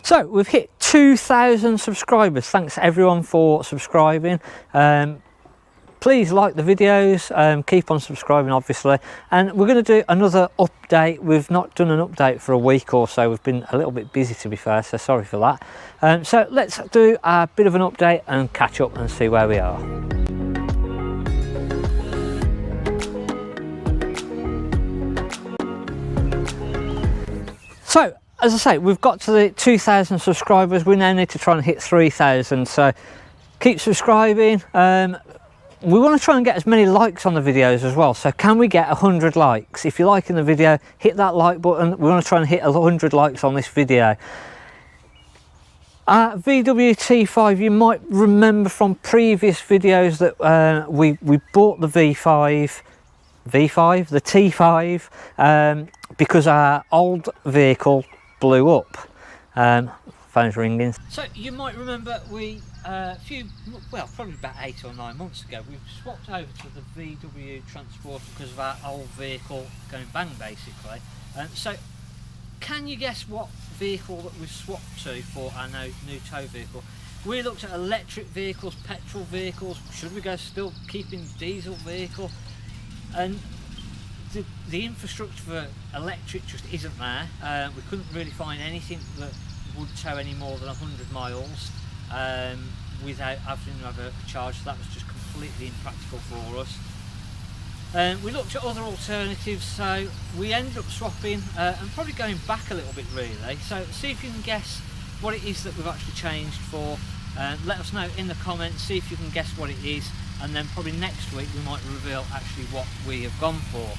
So we've hit 2,000 subscribers. Thanks everyone for subscribing. Please like the videos, keep on subscribing obviously, and we're going to do another update. We've not done an update for a week or so. We've been a little bit busy, to be fair, so sorry for that. So let's do a bit of an update and catch up and see where we are. So as I say, we've got to the 2,000 subscribers. We now need to try and hit 3,000, so keep subscribing. We want to try and get as many likes on the videos as well, so can we get 100 likes? If you're liking the video, hit that like button. We want to try and hit 100 likes on this video. VWT5, you might remember from previous videos that we bought the V5, the T5, because our old vehicle blew up. Phone's ringing. So you might remember we probably about 8 or 9 months ago, we swapped over to the VW Transporter because of our old vehicle going bang, basically. So can you guess what vehicle that we've swapped to for our new tow vehicle? We looked at electric vehicles, petrol vehicles. Should we go still keeping diesel vehicle? And the infrastructure for electric just isn't there. We couldn't really find anything that would tow any more than 100 miles without having to have a charge, so that was just completely impractical for us. We looked at other alternatives, so we ended up swapping and probably going back a little bit really. So see if you can guess what it is that we've actually changed for. Let us know in the comments, see if you can guess what it is, and then probably next week we might reveal actually what we have gone for.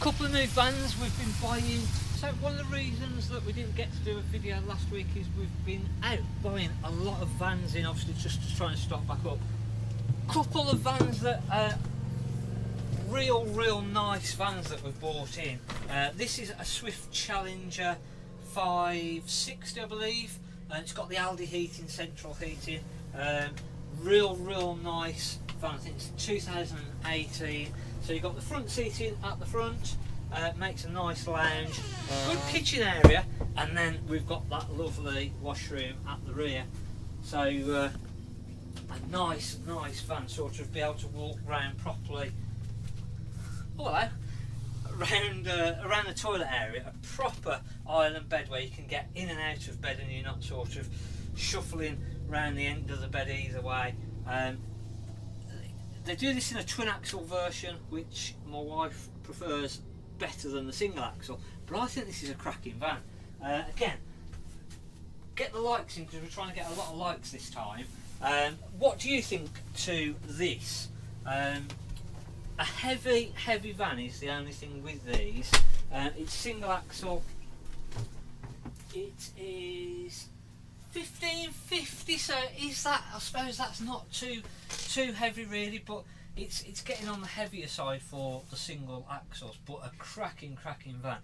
Couple of new vans we've been buying. So one of the reasons that we didn't get to do a video last week is we've been out buying a lot of vans in, obviously just to try and stock back up. Couple of vans that are real nice vans that we've bought in. This is a Swift Challenger 560, I believe, and it's got the Aldi heating, central heating. Real nice van. I think it's 2018. So you've got the front seating at the front, makes a nice lounge, good kitchen area, and then we've got that lovely washroom at the rear. So a nice van, sort of be able to walk around properly. Oh, hello. Around the toilet area, a proper island bed where you can get in and out of bed and you're not sort of shuffling around the end of the bed either way. They do this in a twin axle version, which my wife prefers better than the single axle, but I think this is a cracking van. Again, get the likes in because we're trying to get a lot of likes this time. What do you think to this? A heavy van is the only thing with these. It's single axle. It is 1550, so is that, I suppose that's not too heavy really, but it's getting on the heavier side for the single axles, but a cracking van.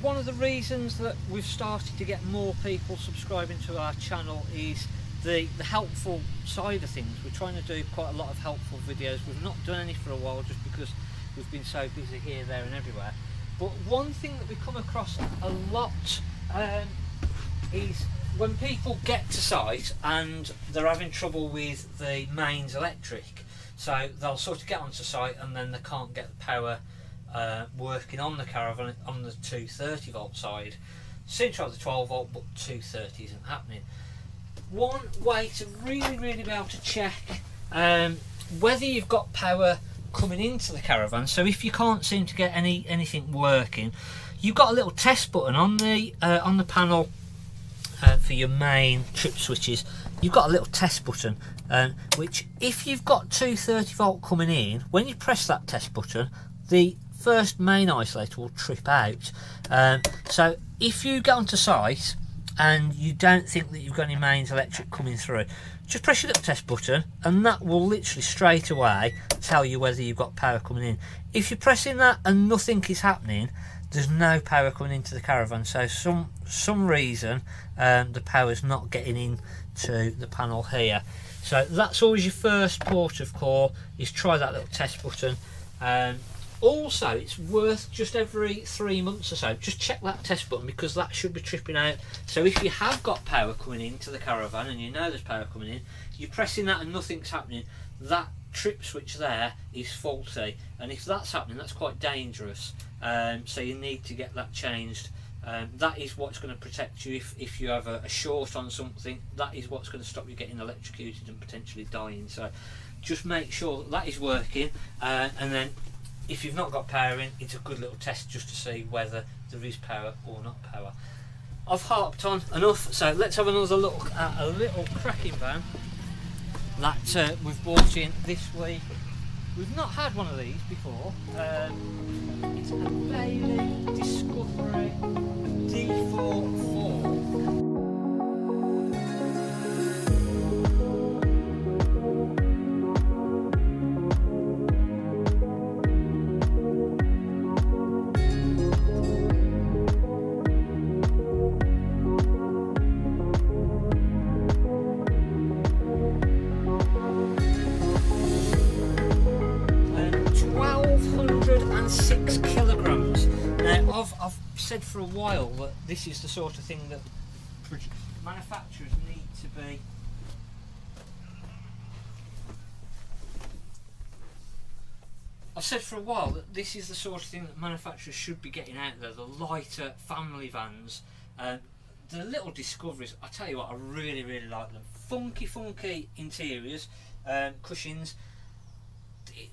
One of the reasons that we've started to get more people subscribing to our channel is the helpful side of things. We're trying to do quite a lot of helpful videos. We've not done any for a while just because we've been so busy here, there and everywhere. But one thing that we come across a lot is when people get to site and they're having trouble with the mains electric, so they'll sort of get onto site and then they can't get the power working on the Caravan on the 230 volt side. Seem to have the 12 volt, but 230 isn't happening. One way to really be able to check whether you've got power coming into the Caravan, so if you can't seem to get anything working, you've got a little test button on the panel. For your main trip switches, you've got a little test button, which if you've got 230 volt coming in, when you press that test button, the first main isolator will trip out. So if you get onto site and you don't think that you've got any mains electric coming through, just press your little test button and that will literally straight away tell you whether you've got power coming in. If you're pressing that and nothing is happening, there's no power coming into the Caravan, so some reason the power's not getting into the panel here. So that's always your first port of call, is try that little test button. Also, it's worth just every 3 months or so, just check that test button, because that should be tripping out. So if you have got power coming into the caravan and you know there's power coming in, you're pressing that and nothing's happening, that trip switch there is faulty, and if that's happening, that's quite dangerous. So you need to get that changed. That is what's going to protect you if you have a short on something. That is what's going to stop you getting electrocuted and potentially dying. So just make sure that that is working, and then if you've not got power in, it's a good little test just to see whether there is power or not power. I've harped on enough, so let's have another look at a little cracking van that we've bought in this week. We've not had one of these before. It's a Bailey Discovery D44. 6 kilograms. Now, I've said for a while that this is the sort of thing that manufacturers need to be should be getting out there, the lighter family vans. The little Discoveries, I tell you what, I really like them. Funky interiors, cushions.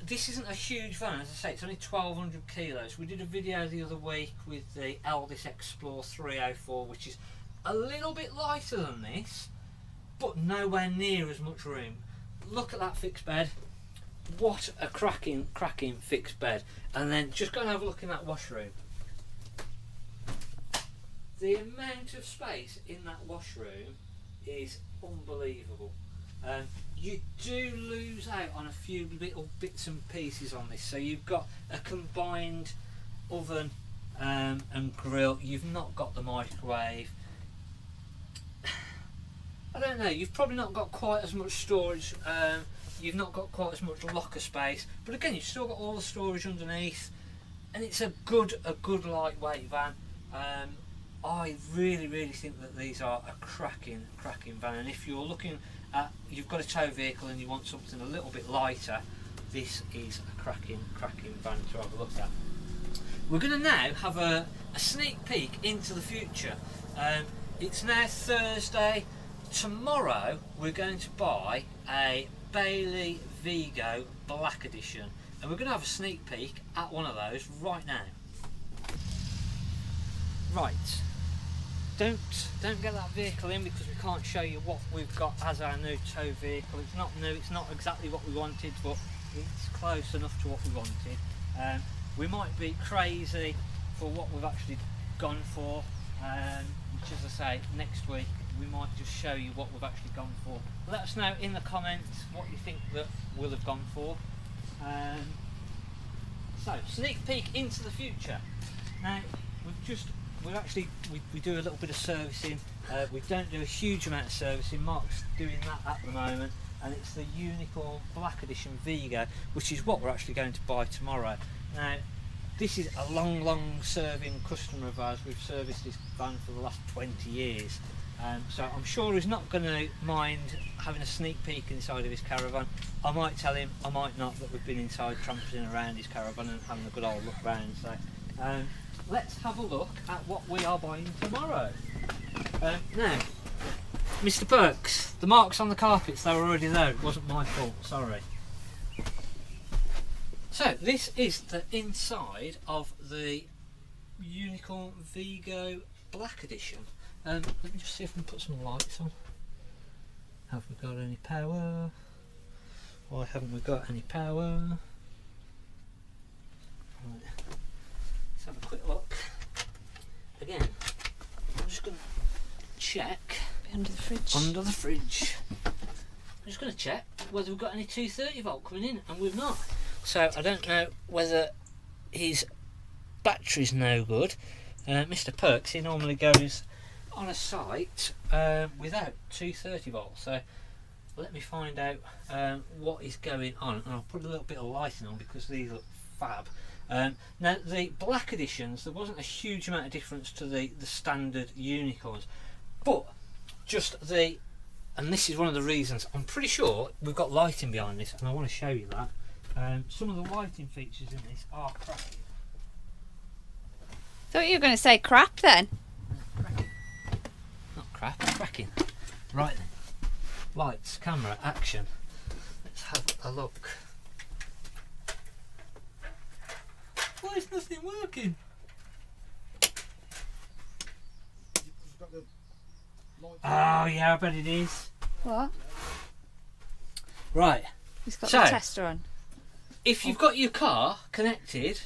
This isn't a huge van, as I say, it's only 1200 kilos. We did a video the other week with the Eldis Explore 304, which is a little bit lighter than this, but nowhere near as much room. Look at that fixed bed. What a cracking fixed bed. And then just go and have a look in that washroom. The amount of space in that washroom is unbelievable. You do lose out on a few little bits and pieces on this. So you've got a combined oven and grill. You've not got the microwave. I don't know, you've probably not got quite as much storage. You've not got quite as much locker space, but again, you've still got all the storage underneath, and it's a good lightweight van. I really think that these are a cracking van, and if you're looking at, you've got a tow vehicle and you want something a little bit lighter, this is a cracking van to have a look at. We're going to now have a sneak peek into the future. It's now Thursday. Tomorrow we're going to buy a Bailey Vigo Black Edition, and we're going to have a sneak peek at one of those right now. Right, don't get that vehicle in because we can't show you what we've got as our new tow vehicle. It's not new, it's not exactly what we wanted, but it's close enough to what we wanted. We might be crazy for what we've actually gone for, which, as I say, next week we might just show you what we've actually gone for. Let us know in the comments what you think that we'll have gone for. So, sneak peek into the future. Now, we do a little bit of servicing. We don't do a huge amount of servicing. Mark's doing that at the moment, and it's the Unicorn Black Edition Vigo, which is what we're actually going to buy tomorrow. Now, this is a long serving customer of ours. We've serviced this van for the last 20 years. So I'm sure he's not going to mind having a sneak peek inside of his caravan. I might tell him, I might not, that we've been inside tramping around his caravan and having a good old look round. So let's have a look at what we are buying tomorrow. Now, Mr. Perks, the marks on the carpets, they were already there. It wasn't my fault, sorry. So this is the inside of the Unicorn Vigo Black Edition. Let me just see if I can put some lights on. Have we got any power? Why haven't we got any power? Right. Let's have a quick look. Again, I'm just going to check. Under the fridge. Under the fridge. I'm just going to check whether we've got any 230 volt coming in, and we've not. So I don't know whether his battery's no good. Mr. Perks, he normally goes on a site without 230 volts, so let me find out what is going on, and I'll put a little bit of lighting on because these look fab. Now the black editions, there wasn't a huge amount of difference to the standard unicorns, but just the, and this is one of the reasons, I'm pretty sure we've got lighting behind this, and I want to show you that. Some of the lighting features in this are cracking. Thought you were going to say crap then. Cracking. Not crap, cracking. Right then. Lights, camera, action. Let's have a look. Why is nothing working? Oh yeah, I bet it is. What? Right. He's got So, the tester on. If you've got your car connected,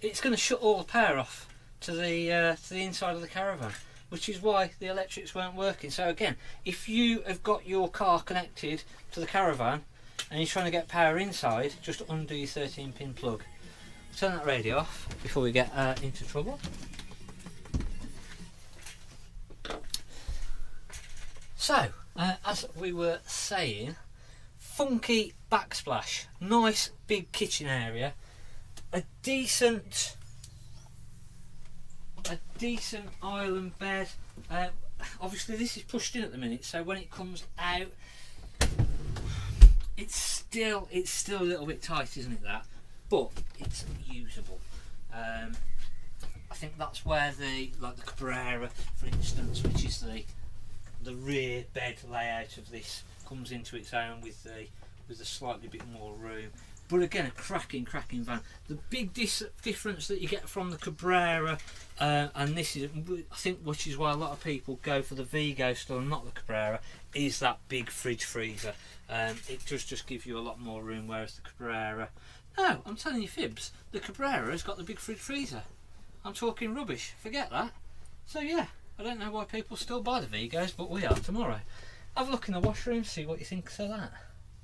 it's going to shut all the power off to the inside of the caravan, which is why the electrics weren't working. So again, if you have got your car connected to the caravan and you're trying to get power inside, just undo your 13-pin plug. Turn that radio off before we get into trouble. So, as we were saying, funky backsplash, nice big kitchen area, a decent island bed. Obviously this is pushed in at the minute, so when it comes out, it's still a little bit tight, isn't it, that? But it's usable. I think that's where the Carrera, for instance, which is the rear bed layout of this, comes into its own with a slightly bit more room. But again, a cracking van. The big difference that you get from the Cabrera, and this is, I think, which is why a lot of people go for the Vigo still and not the Cabrera, is that big fridge freezer. It does just give you a lot more room, whereas the Cabrera, no, I'm telling you fibs, the Cabrera has got the big fridge freezer. I'm talking rubbish, forget that. So yeah, I don't know why people still buy the Vigos, but we are tomorrow. Have a look in the washroom, see what you think of that.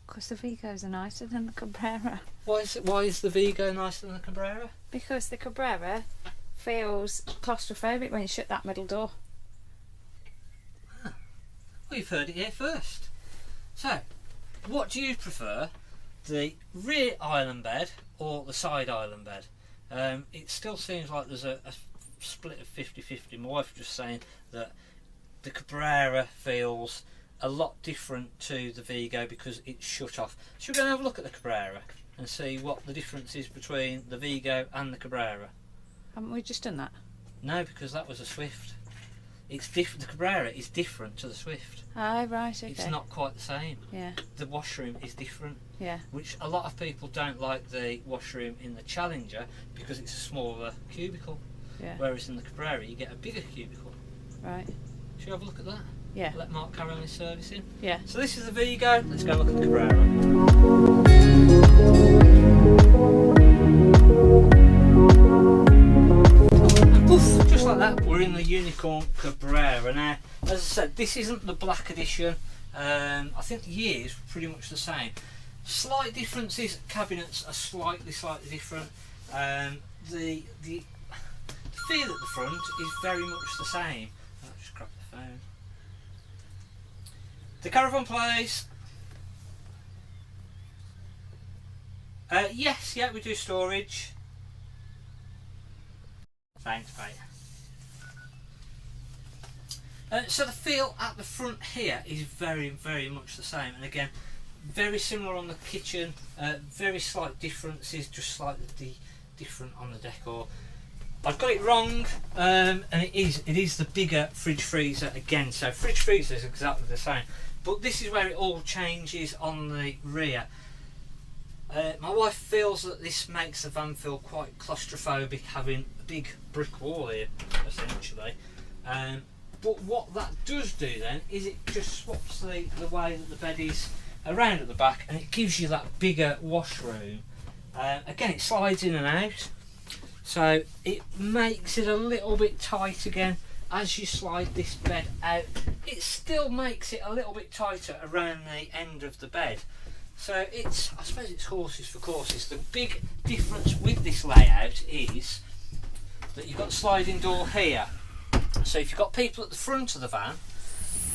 Because the Vigos are nicer than the Cabrera. Why is the Vigo nicer than the Cabrera? Because the Cabrera feels claustrophobic when you shut that middle door. Well, you've heard it here first. So, what do you prefer? The rear island bed or the side island bed? It still seems like there's a split of 50-50. My wife was just saying that the Cabrera feels a lot different to the Vigo because it's shut off. Should we go and have a look at the Cabrera and see what the difference is between the Vigo and the Cabrera? Haven't we just done that? No, because that was a Swift. It's different. The Cabrera is different to the Swift. Oh, right, okay. It's not quite the same. Yeah. The washroom is different. Yeah. Which a lot of people don't like the washroom in the Challenger because it's a smaller cubicle. Yeah. Whereas in the Cabrera you get a bigger cubicle. Right. Should we have a look at that? Yeah. Let Mark carry on his servicing. Yeah. So this is the Vigo. Let's go look at the Cabrera. And poof, just like that, we're in the Unicorn Cabrera. Now, as I said, this isn't the black edition. I think the years were pretty much the same. Slight differences. Cabinets are slightly different. The feel at the front is very much the same. I'll just grab the phone. The Caravan plays. Yes, yeah, we do storage. Thanks, mate. So the feel at the front here is very much the same, and again, very similar on the kitchen. Very slight differences, just slightly different on the decor. I've got it wrong, and it is the bigger fridge freezer again. So fridge freezer is exactly the same, but this is where it all changes on the rear. My wife feels that this makes the van feel quite claustrophobic, having a big brick wall here, essentially. But what that does do then is it just swaps the way that the bed is around at the back, and it gives you that bigger washroom. Again, it slides in and out, so it makes it a little bit tight again as you slide this bed out. It still makes it a little bit tighter around the end of the bed. So it's, I suppose it's horses for courses. The big difference with this layout is that you've got a sliding door here. So if you've got people at the front of the van,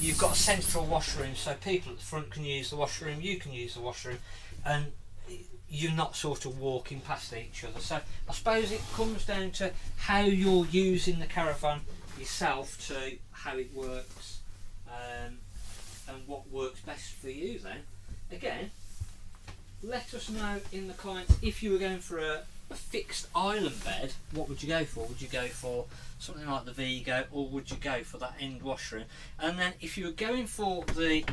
you've got a central washroom, so people at the front can use the washroom, you can use the washroom, and you're not sort of walking past each other. So I suppose it comes down to how you're using the caravan yourself, to how it works, and what works best for you then. Again, let us know in the comments, if you were going for a fixed island bed, what would you go for? Would you go for something like the Vigo, or would you go for that end washroom? And then if you were going for the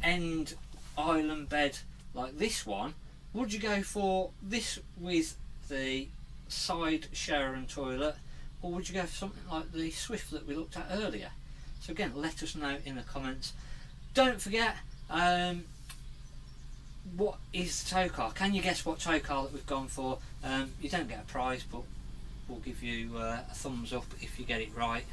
end island bed like this one, would you go for this with the side shower and toilet, or would you go for something like the Swift that we looked at earlier? So again, let us know in the comments. Don't forget, what is the tow car? Can you guess what tow car that we've gone for? You don't get a prize, but we'll give you a thumbs up if you get it right,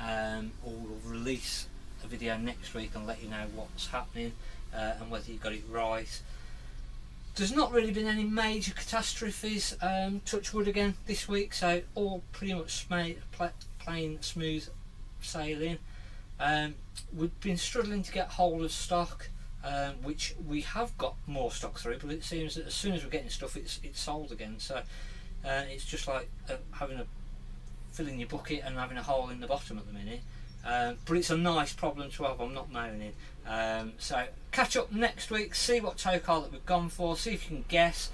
or we'll release a video next week and let you know what's happening and whether you got it right. There's not really been any major catastrophes, touch wood again, this week, so all pretty much plain smooth sailing. We've been struggling to get hold of stock, which we have got more stock through, but it seems that as soon as we're getting stuff, it's sold again. So it's just like filling your bucket and having a hole in the bottom at the minute. But it's a nice problem to have, I'm not moaning. So catch up next week, see what tow car that we've gone for, see if you can guess.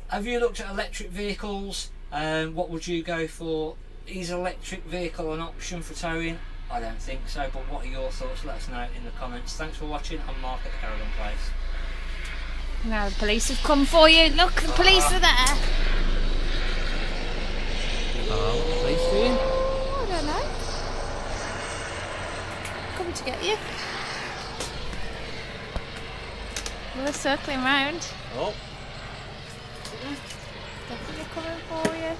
Have you looked at electric vehicles? What would you go for? Is electric vehicle an option for towing? I don't think so, but what are your thoughts? Let us know in the comments. Thanks for watching. I'm Mark at the Caravan Place. Now the police have come for you. Look, the police are there. Oh, what are the police doing? Oh, I don't know. Coming to get you. Well, they're circling round. Oh. Definitely coming for you.